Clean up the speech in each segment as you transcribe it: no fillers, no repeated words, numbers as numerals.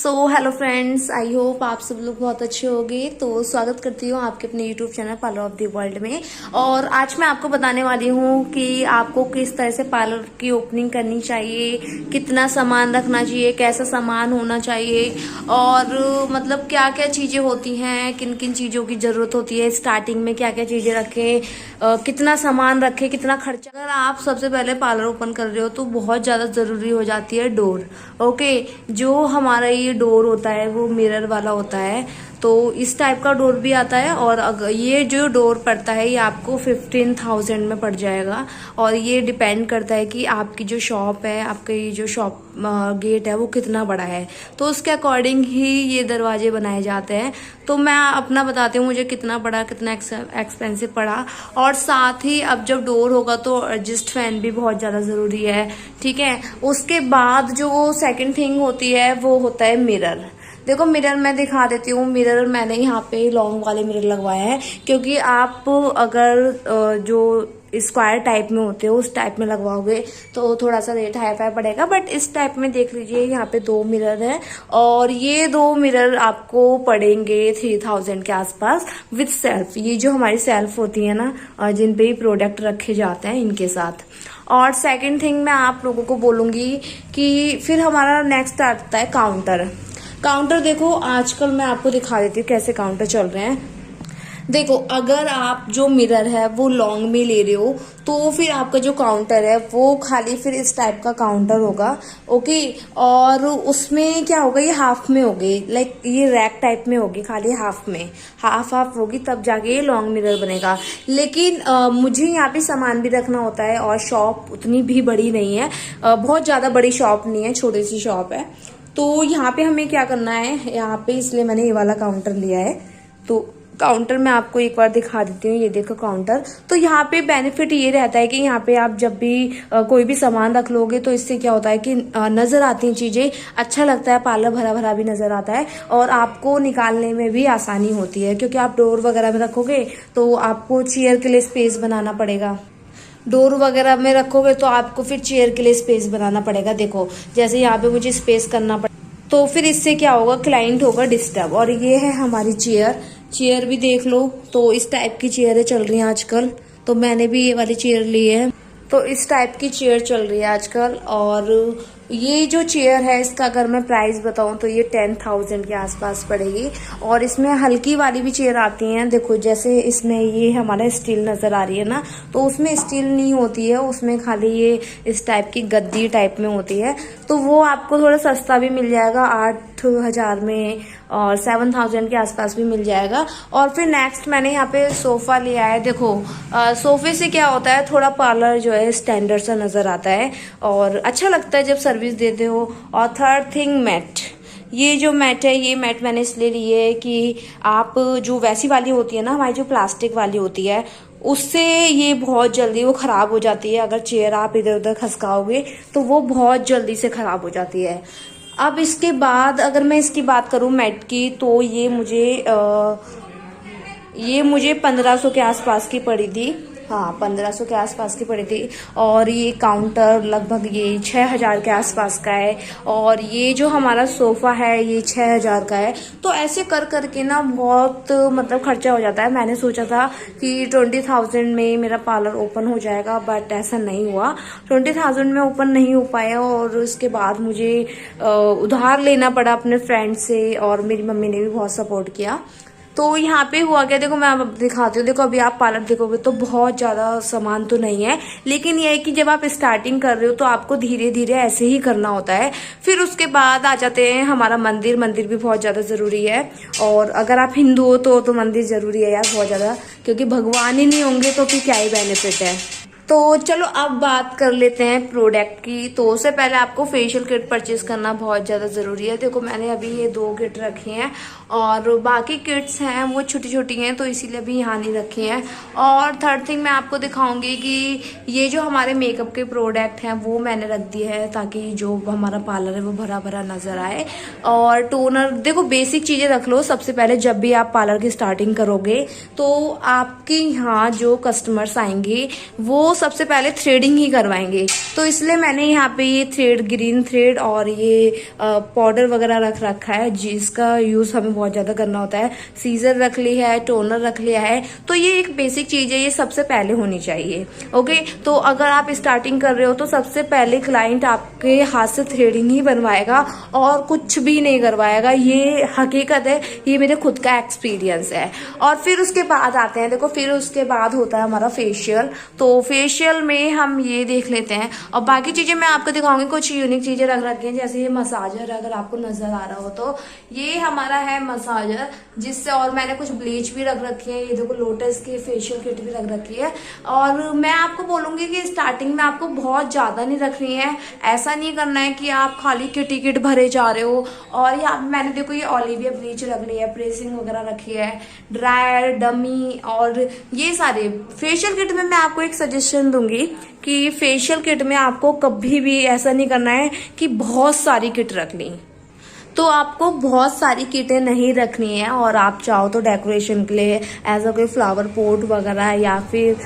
Hello friends, I hope आप सब लोग बहुत अच्छे होंगे। तो स्वागत करती हूँ आपके अपने YouTube channel parlour of the world में। और आज मैं आपको बताने वाली हूँ कि आपको किस तरह से पार्लर की ओपनिंग करनी चाहिए, कितना सामान रखना चाहिए, कैसा सामान होना चाहिए और मतलब क्या क्या चीजें होती हैं, किन किन चीजों की जरूरत होती है, स्टार्टिंग में क्या क्या चीजें रखें, कितना सामान रखें, कितना खर्चा। अगर आप सबसे पहले पार्लर ओपन कर रहे हो तो बहुत ज्यादा जरूरी हो जाती है डोर। ओके, जो हमारा ये डोर होता है वो मिरर वाला होता है, तो इस टाइप का डोर भी आता है। और अगर ये जो डोर पड़ता है ये आपको 15,000 में पड़ जाएगा। और ये डिपेंड करता है कि आपकी जो शॉप है, आपकी जो शॉप गेट है वो कितना बड़ा है, तो उसके अकॉर्डिंग ही ये दरवाजे बनाए जाते हैं। तो मैं अपना बताती हूँ मुझे कितना पड़ा, कितना एक्सपेंसिव पड़ा। और साथ ही अब जब डोर होगा तो एडजस्ट फैन भी बहुत ज़्यादा ज़रूरी है, ठीक है। उसके बाद जो सेकंड थिंग होती है वो होता है मिरर। देखो मिरर मैं दिखा देती हूँ। मिरर मैंने यहाँ पे लॉन्ग वाले मिरर लगवाए हैं, क्योंकि आप अगर जो स्क्वायर टाइप में होते हो उस टाइप में लगवाओगे तो थोड़ा सा रेट हाई फाई पड़ेगा। बट इस टाइप में देख लीजिए, यहाँ पे 2 मिरर है और ये 2 मिरर आपको पड़ेंगे 3,000 के आसपास विद सेल्फ। ये जो हमारी सेल्फ होती है ना, जिन पे प्रोडक्ट रखे जाते हैं इनके साथ। और सेकंड थिंग मैं आप लोगों को बोलूंगी कि फिर हमारा नेक्स्ट आता है काउंटर। काउंटर देखो आजकल मैं आपको दिखा देती हूँ कैसे काउंटर चल रहे हैं। देखो अगर आप जो मिरर है वो लॉन्ग में ले रहे हो तो फिर आपका जो काउंटर है वो खाली फिर इस टाइप का काउंटर होगा। ओके, और उसमें क्या होगा, ये हाफ में होगी, लाइक ये रैक टाइप में होगी, खाली हाफ में, हाफ हाफ होगी, तब जाके ये लॉन्ग मिरर बनेगा। लेकिन मुझे यहाँ पे सामान भी रखना होता है और शॉप उतनी भी बड़ी नहीं है, बहुत ज्यादा बड़ी शॉप नहीं है, छोटी सी शॉप है। तो यहाँ पे हमें क्या करना है, यहाँ पे इसलिए मैंने ये वाला काउंटर लिया है। तो काउंटर मैं आपको एक बार दिखा देती हूँ। ये देखो काउंटर। तो यहाँ पे बेनिफिट ये रहता है कि यहाँ पे आप जब भी कोई भी सामान रख लोगे तो इससे क्या होता है कि नजर आती हैं चीजें, अच्छा लगता है, पार्लर भरा भरा भी नजर आता है और आपको निकालने में भी आसानी होती है। क्योंकि आप डोर वगैरह में रखोगे तो आपको चेयर के लिए स्पेस बनाना पड़ेगा, डोर वगैरह में रखोगे तो आपको फिर चेयर के लिए स्पेस बनाना पड़ेगा। देखो जैसे यहाँ पे मुझे स्पेस करना पड़ेगा, तो फिर इससे क्या होगा, क्लाइंट होगा डिस्टर्ब। और ये है हमारी चेयर। चेयर भी देख लो, तो इस टाइप की चेयरें चल रही हैं आजकल, तो मैंने भी ये वाली चेयर ली है। तो इस टाइप की चेयर चल रही है आजकल। और ये जो चेयर है इसका अगर मैं प्राइस बताऊं तो ये 10,000 के आसपास पड़ेगी। और इसमें हल्की वाली भी चेयर आती हैं। देखो जैसे इसमें ये हमारा स्टील नजर आ रही है ना, तो उसमें स्टील नहीं होती है, उसमें खाली ये इस टाइप की गद्दी टाइप में होती है। तो वो आपको थोड़ा सस्ता भी मिल जाएगा, 8,000 में, और 7,000 के आसपास भी मिल जाएगा। और फिर नेक्स्ट मैंने यहाँ पे सोफा लिया है। देखो सोफे से क्या होता है, थोड़ा पार्लर जो है स्टैंडर्ड सा नजर आता है और अच्छा लगता है जब सर्विस देते हो। और थर्ड थिंग मैट। ये जो मैट है, ये मैट मैंने इसलिए ली है कि आप जो वैसी वाली होती है ना, हमारी जो प्लास्टिक वाली होती है, उससे ये बहुत जल्दी वो खराब हो जाती है। अगर चेयर आप इधर उधर खसकाओगे तो वो बहुत जल्दी से खराब हो जाती है। अब इसके बाद अगर मैं इसकी बात करूं मैट की, तो ये मुझे 1500 के आसपास की पड़ी थी। हाँ, 1500 के आसपास की पड़ी थी। और ये काउंटर लगभग ये 6,000 के आसपास का है। और ये जो हमारा सोफा है ये 6,000 का है। तो ऐसे कर करके ना बहुत मतलब खर्चा हो जाता है। मैंने सोचा था कि 20,000 में मेरा पार्लर ओपन हो जाएगा, बट ऐसा नहीं हुआ। 20,000 में ओपन नहीं हो पाया और उसके बाद मुझे उधार लेना पड़ा अपने फ्रेंड से, और मेरी मम्मी ने भी बहुत सपोर्ट किया। तो यहाँ पे हुआ क्या, देखो मैं अब दिखाती हूँ। देखो अभी आप पार्लर देखोगे तो बहुत ज्यादा सामान तो नहीं है, लेकिन यह है कि जब आप स्टार्टिंग कर रहे हो तो आपको धीरे धीरे ऐसे ही करना होता है। फिर उसके बाद आ जाते हैं हमारा मंदिर। मंदिर भी बहुत ज्यादा जरूरी है। और अगर आप हिंदू हो तो मंदिर जरूरी है यार, बहुत ज्यादा, क्योंकि भगवान ही नहीं होंगे तो फिर क्या ही बेनिफिट है। तो चलो अब बात कर लेते हैं प्रोडक्ट की। तो उससे पहले आपको फेशियल किट परचेज करना बहुत ज़्यादा ज़रूरी है। देखो मैंने अभी ये 2 किट रखी हैं और बाकी किट्स हैं वो छोटी छोटी हैं, तो इसीलिए अभी यहाँ नहीं रखी हैं। और थर्ड थिंग मैं आपको दिखाऊंगी कि ये जो हमारे मेकअप के प्रोडक्ट हैं वो मैंने रख दिए हैं, ताकि जो हमारा पार्लर है वो भरा भरा नज़र आए। और टोनर, देखो बेसिक चीज़ें रख लो सबसे पहले। जब भी आप पार्लर की स्टार्टिंग करोगे तो आपके यहाँ जो कस्टमर्स आएंगे वो वो सबसे पहले थ्रेडिंग ही करवाएंगे। तो इसलिए मैंने यहाँ पे ये थ्रेड, ग्रीन थ्रेड और ये पाउडर वगैरह रख रखा है, जिसका यूज हमें बहुत ज्यादा करना होता है। सीजर रख ली है, टोनर रख लिया है। तो ये एक बेसिक चीज है, ये सबसे पहले होनी चाहिए। ओके, तो अगर आप स्टार्टिंग कर रहे हो तो सबसे पहले क्लाइंट आपके हाथ से थ्रेडिंग ही बनवाएगा और कुछ भी नहीं करवाएगा। ये हकीकत है, ये मेरे खुद का एक्सपीरियंस है। और फिर उसके बाद आते हैं, देखो फिर उसके बाद होता है हमारा फेशियल। तो फेशियल में हम ये देख लेते हैं और बाकी चीजें मैं आपको दिखाऊंगी। कुछ यूनिक चीजें रख रखी हैं, जैसे ये मसाजर, अगर आपको नजर आ रहा हो तो ये हमारा है मसाजर, जिससे, और मैंने कुछ ब्लीच भी रख रखी है। ये देखो लोटस की फेशियल किट भी रख रखी है। और मैं आपको बोलूंगी कि स्टार्टिंग में आपको बहुत ज्यादा नहीं रखनी है। ऐसा नहीं करना है कि आप खाली किटी किट भरे जा रहे हो। और यहाँ मैंने देखो ये ओलिविया ब्लीच रख ली है, प्रेसिंग वगैरह रखी है, ड्रायर, डमी, और ये सारे फेशियल किट में मैं आपको एक सजेशन दूंगी कि फेशियल किट में आपको कभी भी ऐसा नहीं करना है कि बहुत सारी किट रख ली। तो आपको बहुत सारी किटें नहीं रखनी है, और आप चाहो तो डेकोरेशन के लिए एज अ कोई फ्लावर पोट वगैरह या फिर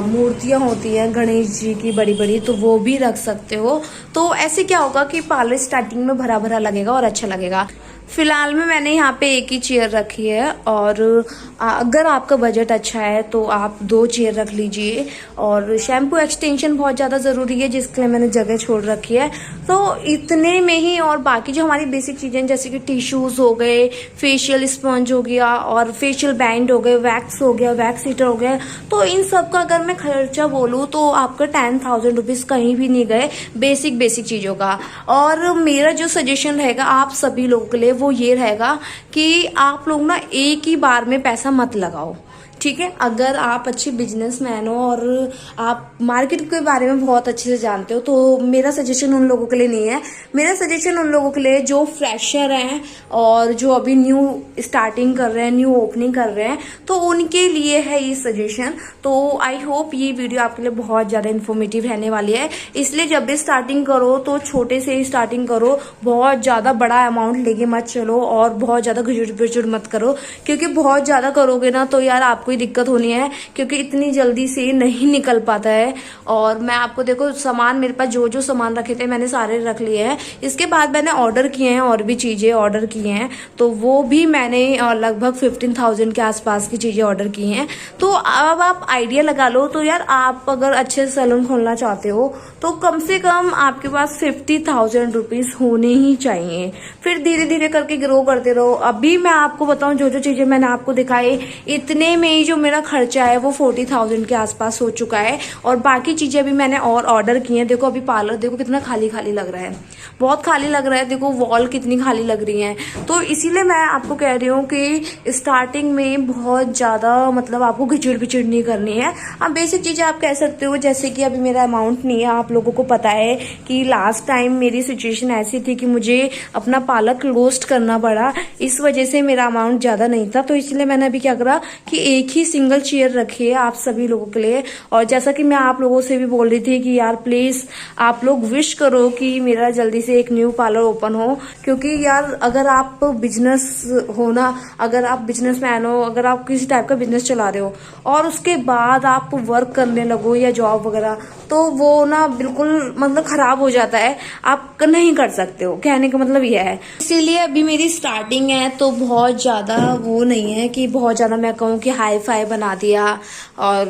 मूर्तियां होती हैं गणेश जी की बड़ी बड़ी, तो वो भी रख सकते हो। तो ऐसे क्या होगा कि पार्लर स्टार्टिंग में भरा भरा लगेगा और अच्छा लगेगा। फिलहाल में मैंने यहाँ पे एक ही चेयर रखी है, और अगर आपका बजट अच्छा है तो आप 2 चेयर रख लीजिए। और शैम्पू एक्सटेंशन बहुत ज़्यादा ज़रूरी है, जिसके लिए मैंने जगह छोड़ रखी है। तो इतने में ही, और बाकी जो हमारी बेसिक चीज़ें जैसे कि टिश्यूज़ हो गए, फेशियल स्पंज हो गया, और फेशियल बैंड हो गए, वैक्स हो गया, वैक्स हीटर हो गया, तो इन सब का अगर मैं खर्चा बोलूँ तो आपका 10,000 रुपीज़ कहीं भी नहीं गए बेसिक चीज़ों का। और मेरा जो सजेशन रहेगा आप सभी लोगों के लिए वो ये रहेगा कि आप लोग ना एक ही बार में पैसा मत लगाओ, ठीक है। अगर आप अच्छे बिजनेसमैन हो और आप मार्केट के बारे में बहुत अच्छे से जानते हो, तो मेरा सजेशन उन लोगों के लिए नहीं है। मेरा सजेशन उन लोगों के लिए जो फ्रेशर हैं और जो अभी न्यू स्टार्टिंग कर रहे हैं, न्यू ओपनिंग कर रहे हैं, तो उनके लिए है ये सजेशन। तो आई होप ये वीडियो आपके लिए बहुत ज़्यादा इन्फॉर्मेटिव रहने वाली है। इसलिए जब भी स्टार्टिंग करो तो छोटे से ही स्टार्टिंग करो, बहुत ज़्यादा बड़ा अमाउंट लेके मत चलो और बहुत ज़्यादा घुचड़ मत करो, क्योंकि बहुत ज़्यादा करोगे ना तो यार आपको ही दिक्कत होनी है, क्योंकि इतनी जल्दी से नहीं निकल पाता है। और मैं आपको देखो सामान, मेरे पास जो जो सामान रखे थे मैंने सारे रख लिए हैं। इसके बाद मैंने ऑर्डर किए हैं, और भी चीज़ें ऑर्डर की हैं, तो वो भी मैंने लगभग 15,000 के आसपास की चीज़ें ऑर्डर की हैं। तो अब आप आइडिया लगा लो, तो यार आप अगर अच्छे सैलून खोलना चाहते हो तो कम से कम आपके पास 50,000 रुपीज़ होने ही चाहिए। फिर धीरे धीरे करके ग्रो करते रहो। अभी मैं आपको बताऊं, जो जो चीज़ें मैंने आपको दिखाई, इतने में ही जो मेरा खर्चा है वो 40,000 के आसपास हो चुका है। और बाकी चीजें भी मैंने और ऑर्डर की हैं। देखो अभी पार्लर देखो कितना खाली खाली लग रहा है, बहुत खाली लग रहा है। देखो वॉल कितनी खाली लग रही है। तो इसीलिए मैं आपको कह रही हूँ कि स्टार्टिंग में बहुत ज्यादा मतलब आपको घिचड़ पिचड़ नहीं करनी है। आप बेसिक चीजें आप कह सकते हो, जैसे कि अभी मेरा अमाउंट नहीं है। आप लोगों को पता है कि लास्ट टाइम मेरी सिचुएशन ऐसी थी कि मुझे अपना पार्लर क्लोज करना पड़ा, इस वजह से मेरा अमाउंट ज्यादा नहीं था। तो इसलिए मैंने अभी क्या करा कि एक ही सिंगल चेयर रखी है आप सभी लोगों के लिए। और जैसा कि मैं आप लोगों से भी बोल रही थी कि यार प्लीज आप लोग विश करो कि मेरा जल्दी से एक न्यू पार्लर ओपन हो, क्योंकि यार अगर आप बिजनेस हो ना, अगर आप बिजनेसमैन हो, अगर आप किसी टाइप का बिजनेस चला रहे हो और उसके बाद आप वर्क करने लगो या जॉब वगैरह, तो वो ना बिल्कुल मतलब खराब हो जाता है, आप नहीं कर सकते हो। कहने का मतलब यह है। इसीलिए अभी मेरी स्टार्टिंग है तो बहुत ज्यादा वो नहीं है कि बहुत ज्यादा मैं कहूँ कि हाई फाई बना दिया। और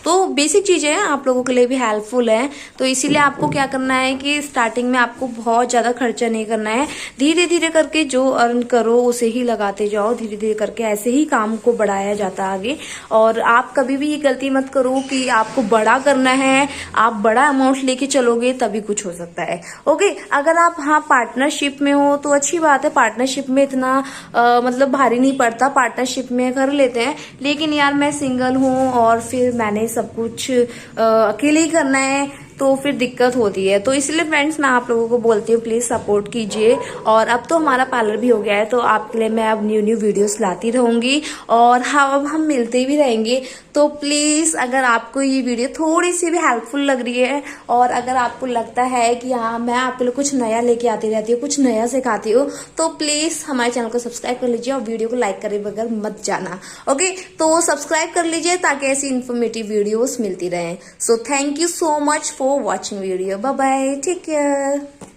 तो बेसिक चीजें हैं, आप लोगों के लिए भी हेल्पफुल है। तो इसीलिए आपको क्या करना है कि स्टार्टिंग में आपको बहुत ज्यादा खर्चा नहीं करना है। धीरे धीरे करके जो अर्न करो उसे ही लगाते जाओ। धीरे धीरे करके ऐसे ही काम को बढ़ाया जाता है आगे। और आप कभी भी ये गलती मत करो कि आपको बड़ा करना है, आप बड़ा अमाउंट लेके चलोगे तभी कुछ हो सकता है। ओके, अगर आप हाँ पार्टनरशिप में हो तो अच्छी बात है। पार्टनरशिप में इतना मतलब भारी नहीं पड़ता, पार्टनरशिप में कर लेते हैं। लेकिन यार मैं सिंगल हूँ और फिर मैंने सब कुछ अकेले ही करना है, तो फिर दिक्कत होती है। तो इसलिए फ्रेंड्स मैं आप लोगों को बोलती हूँ प्लीज सपोर्ट कीजिए। और अब तो हमारा पार्लर भी हो गया है, तो आपके लिए मैं अब न्यू वीडियोस लाती रहूंगी और हाँ अब हम मिलते भी रहेंगे। तो प्लीज अगर आपको ये वीडियो थोड़ी सी भी हेल्पफुल लग रही है और अगर आपको लगता है कि हाँ मैं आपके लिए कुछ नया लेके आती रहती हूँ, कुछ नया सिखाती हूँ, तो प्लीज हमारे चैनल को सब्सक्राइब कर लीजिए और वीडियो को लाइक करे बगैर मत जाना। ओके, तो सब्सक्राइब कर लीजिए ताकि ऐसी इन्फॉर्मेटिव वीडियोस मिलती रहे। So thank you so much for watching video. Bye bye, take care.